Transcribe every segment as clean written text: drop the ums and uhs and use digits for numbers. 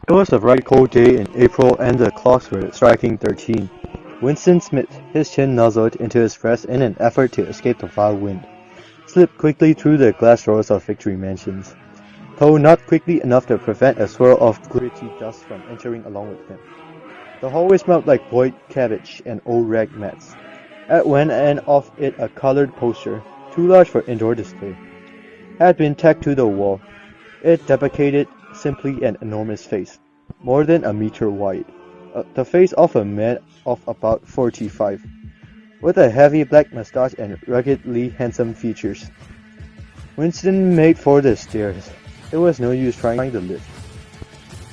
It was a bright cold day in April and the clocks were striking 13. Winston Smith, his chin nuzzled into his breast in an effort to escape the foul wind, slipped quickly through the glass doors of Victory Mansions, though not quickly enough to prevent a swirl of gritty dust from entering along with him. The hallway smelled like boiled cabbage and old rag mats. At one end of it a colored poster, too large for indoor display, had been tacked to the wall. It depicted simply an enormous face, more than a meter wide. The face of a man of about 45, with a heavy black mustache and ruggedly handsome features. Winston made for the stairs. It was no use trying the lift.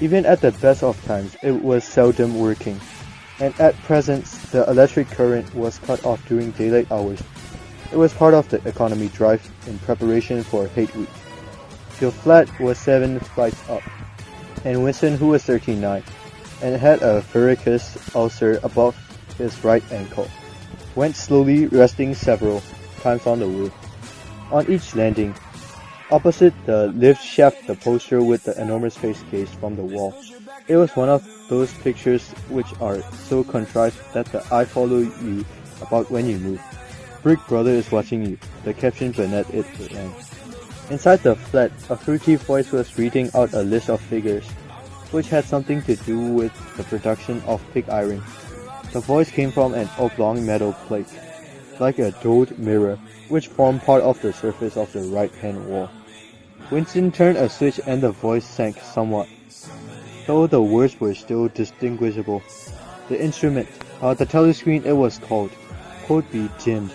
Even at the best of times, it was seldom working, and at present the electric current was cut off during daylight hours. It was part of the economy drive in preparation for Hate Week. The flat was 7 flights up, and Winston, who was 39, and had a varicose ulcer above his right ankle, went slowly, resting several times on the way. On each landing, opposite the lift shaft, the poster with the enormous face gazed from the wall. It was one of those pictures which are so contrived that the eye follow you about when you move. Brick Brother is watching you, the caption beneath it ran. Inside the flat, a fruity voice was reading out a list of figures, which had something to do with the production of pig iron. The voice came from an oblong metal plate, like a doled mirror, which formed part of the surface of the right-hand wall. Winston turned a switch and the voice sank somewhat, though the words were still distinguishable. The instrument, the telescreen it was called, could be dimmed,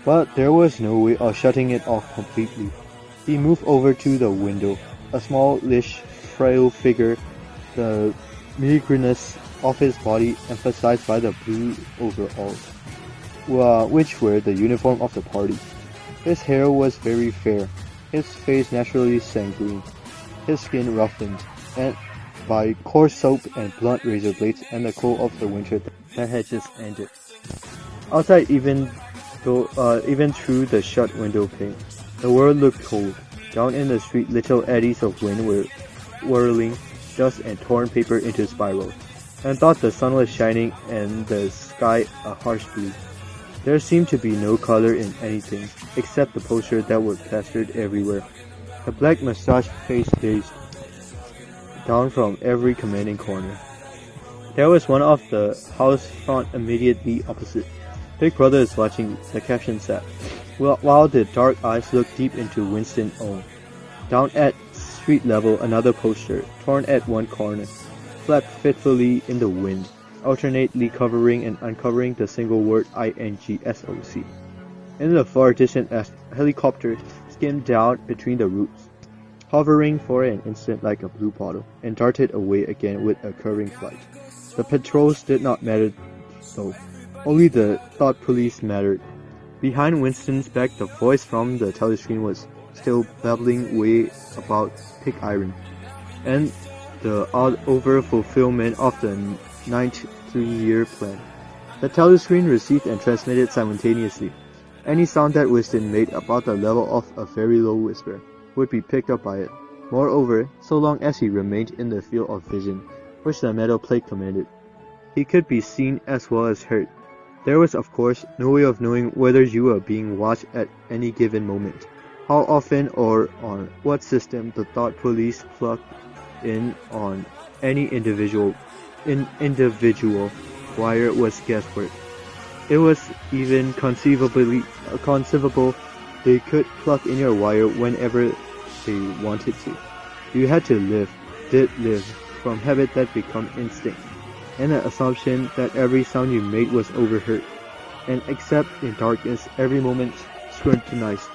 but there was no way of shutting it off completely. He moved over to the window, a smallish, frail figure, the meagreness of his body emphasized by the blue overalls, which were the uniform of the party. His hair was very fair, his face naturally sanguine, his skin roughened, and by coarse soap and blunt razor blades and the cold of the winter that had just ended. Outside, even through the shut window pane, the world looked cold. Down in the street, little eddies of wind were whirling dust and torn paper into spirals, and thought the sun was shining and the sky a harsh blue. There seemed to be no color in anything, except the posters that were plastered everywhere. The black mustache face gazed down from every commanding corner. There was one of the house front immediately opposite. Big Brother is watching, the caption said, while the dark eyes looked deep into Winston's own. Down at street level, another poster, torn at one corner, flapped fitfully in the wind, alternately covering and uncovering the single word INGSOC. In the far distance, a helicopter skimmed down between the roofs, hovering for an instant like a blue bottle, and darted away again with a curving flight. The patrols did not matter though. Only the thought police mattered. Behind Winston's back, the voice from the telescreen was still babbling way about pig iron, and the over-fulfillment of the 9th 3-year plan. The telescreen received and transmitted simultaneously. Any sound that Winston made about the level of a very low whisper would be picked up by it. Moreover, so long as he remained in the field of vision, which the metal plate commanded, he could be seen as well as heard. There was, of course, no way of knowing whether you were being watched at any given moment, how often or on what system the thought police plugged in on any individual wire was guesswork. It was even conceivable they could plug in your wire whenever they wanted to. You had to did live, from habit that become instinct, and the assumption that every sound you made was overheard, and except in darkness, every moment scrutinized.